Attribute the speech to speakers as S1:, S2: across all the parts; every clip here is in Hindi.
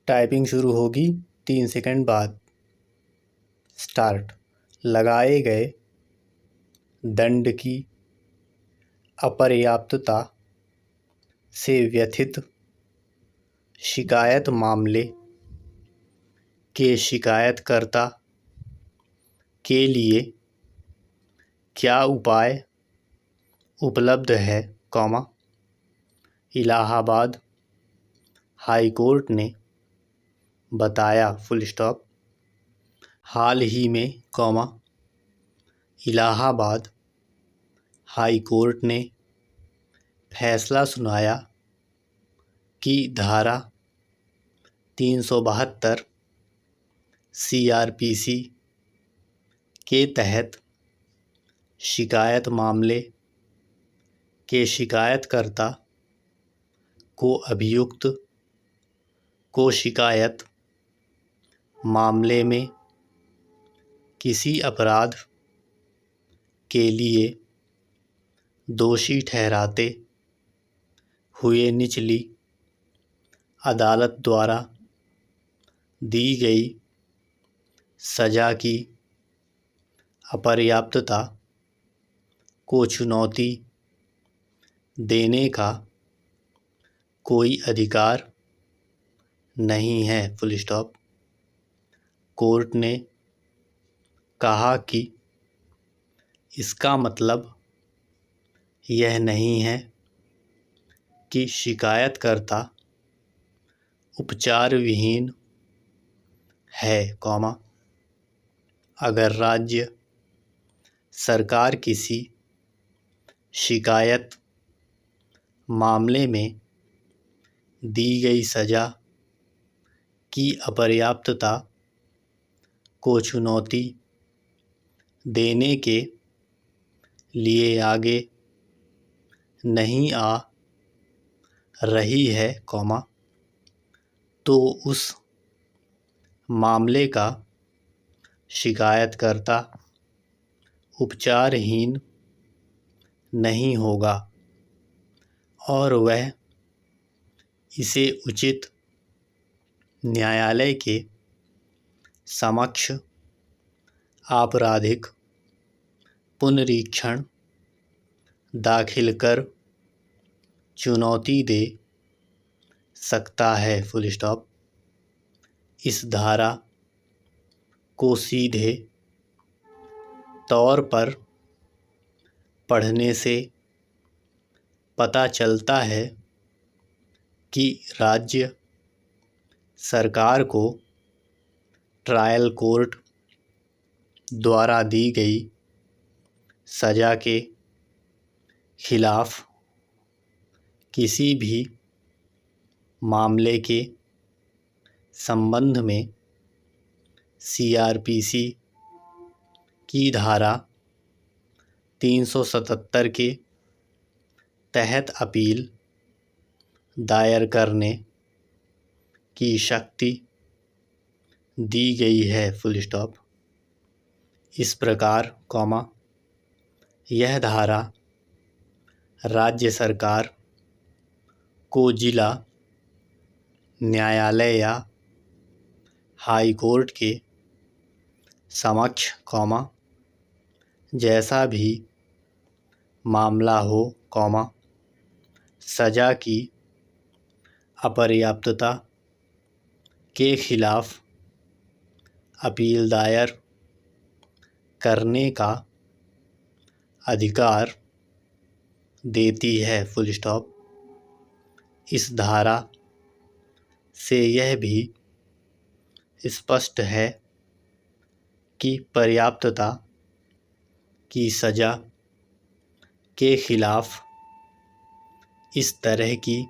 S1: टाइपिंग शुरू होगी 3 सेकंड बाद। स्टार्ट। लगाए गए दंड की अपर्याप्तता से व्यथित शिकायत मामले के शिकायतकर्ता के लिए क्या उपाय उपलब्ध है, इलाहाबाद हाई कोर्ट ने बताया। हाल ही में, इलाहाबाद हाई कोर्ट ने फैसला सुनाया कि धारा 372 CRPC के तहत शिकायत मामले के शिकायतकर्ता को अभियुक्त को शिकायत मामले में किसी अपराध के लिए दोषी ठहराते हुए निचली अदालत द्वारा दी गई सज़ा की अपर्याप्तता को चुनौती देने का कोई अधिकार नहीं है। कोर्ट ने कहा कि इसका मतलब यह नहीं है कि शिकायतकर्ता उपचार विहीन है, अगर राज्य सरकार किसी शिकायत मामले में दी गई सज़ा की अपर्याप्तता को चुनौती देने के लिए आगे नहीं आ रही है, तो उस मामले का शिकायतकर्ता उपचारहीन नहीं होगा और वह इसे उचित न्यायालय के समक्ष आपराधिक पुनरीक्षण दाखिल कर चुनौती दे सकता है। इस धारा को सीधे तौर पर पढ़ने से पता चलता है कि राज्य सरकार को ट्रायल कोर्ट द्वारा दी गई सज़ा के खिलाफ किसी भी मामले के संबंध में CRPC की धारा 377 के तहत अपील दायर करने की शक्ति दी गई है। इस प्रकार, यह धारा राज्य सरकार को जिला न्यायालय या हाई कोर्ट के समक्ष, जैसा भी मामला हो, सज़ा की अपर्याप्तता के खिलाफ अपील दायर करने का अधिकार देती है। इस धारा से यह भी स्पष्ट है कि पर्याप्तता की सज़ा के खिलाफ इस तरह की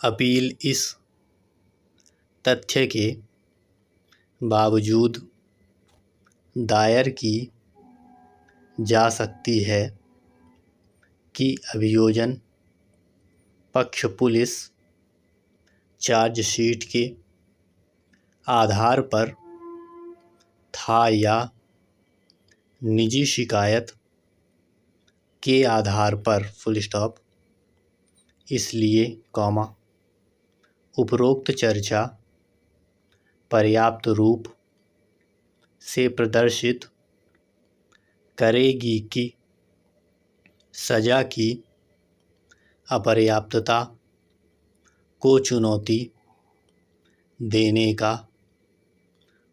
S1: अपील इस तथ्य के बावजूद दायर की जा सकती है कि अभियोजन पक्ष पुलिस चार्जशीट के आधार पर था या निजी शिकायत के आधार पर। इसलिए, उपरोक्त चर्चा पर्याप्त रूप से प्रदर्शित करेगी कि सजा की अपर्याप्तता को चुनौती देने का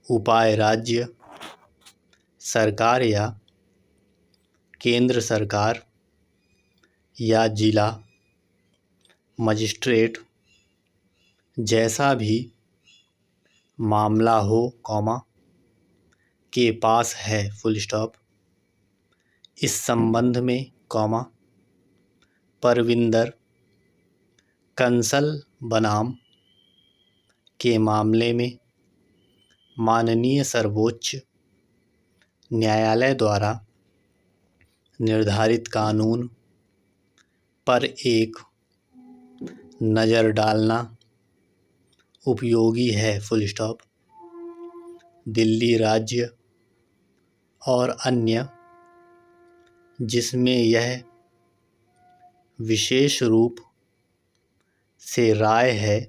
S1: उपाय राज्य सरकार या केंद्र सरकार या जिला मजिस्ट्रेट जैसा भी मामला हो, के पास है, फुल स्टॉप। इस संबंध में, परविंदर कंसल बनाम के मामले में माननीय सर्वोच्च न्यायालय द्वारा निर्धारित कानून पर एक नज़र डालना उपयोगी है, फुल स्टॉप। दिल्ली राज्य और अन्य जिसमें यह विशेष रूप से राय है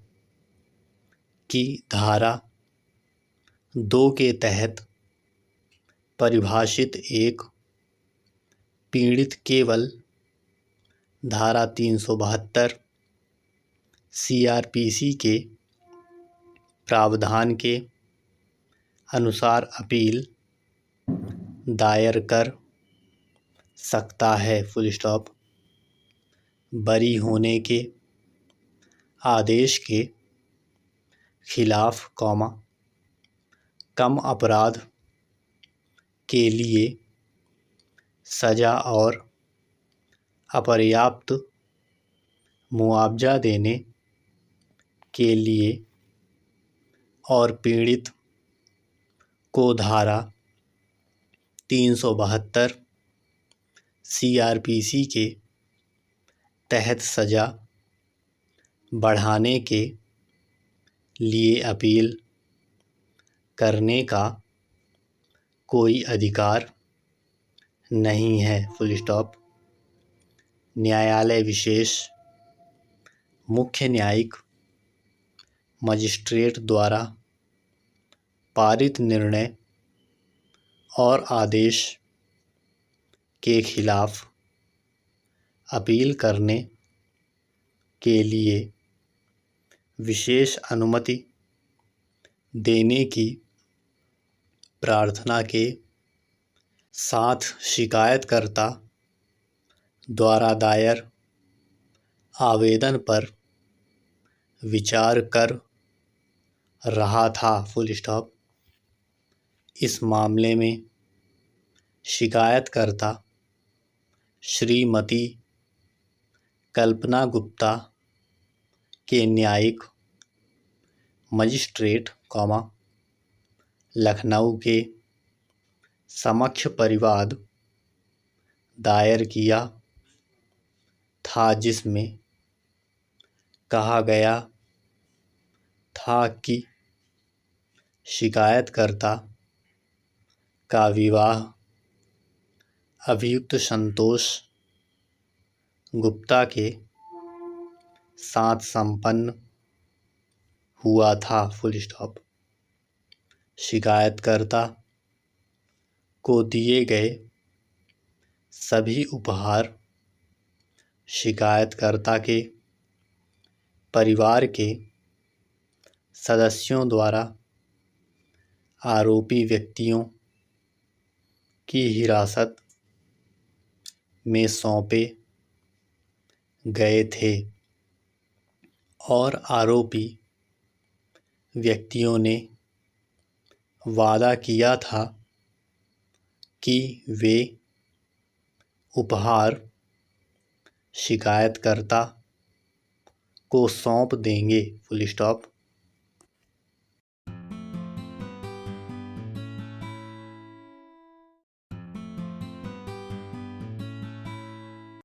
S1: कि धारा 2 के तहत परिभाषित एक पीड़ित केवल धारा 372 CRPC के प्रावधान के अनुसार अपील दायर कर सकता है, फुल स्टॉप। बरी होने के आदेश के खिलाफ, कम अपराध के लिए सजा और अपर्याप्त मुआवजा देने के लिए और पीड़ित को धारा 372 CRPC के तहत सजा बढ़ाने के लिए अपील करने का कोई अधिकार नहीं है, फुल स्टॉप। न्यायालय विशेष मुख्य न्यायिक मजिस्ट्रेट द्वारा पारित निर्णय और आदेश के खिलाफ अपील करने के लिए विशेष अनुमति देने की प्रार्थना के साथ शिकायतकर्ता द्वारा दायर आवेदन पर विचार कर रहा था, फुल स्टॉप। इस मामले में शिकायतकर्ता श्रीमती कल्पना गुप्ता के न्यायिक मजिस्ट्रेट, लखनऊ के समक्ष परिवाद दायर किया था, जिसमें कहा गया था कि शिकायतकर्ता का विवाह अभियुक्त संतोष गुप्ता के साथ संपन्न हुआ था, फुल स्टॉप। शिकायतकर्ता को दिए गए सभी उपहार शिकायतकर्ता के परिवार के सदस्यों द्वारा आरोपी व्यक्तियों की हिरासत में सौंपे गए थे और आरोपी व्यक्तियों ने वादा किया था कि वे उपहार शिकायतकर्ता को सौंप देंगे, फुल स्टॉप।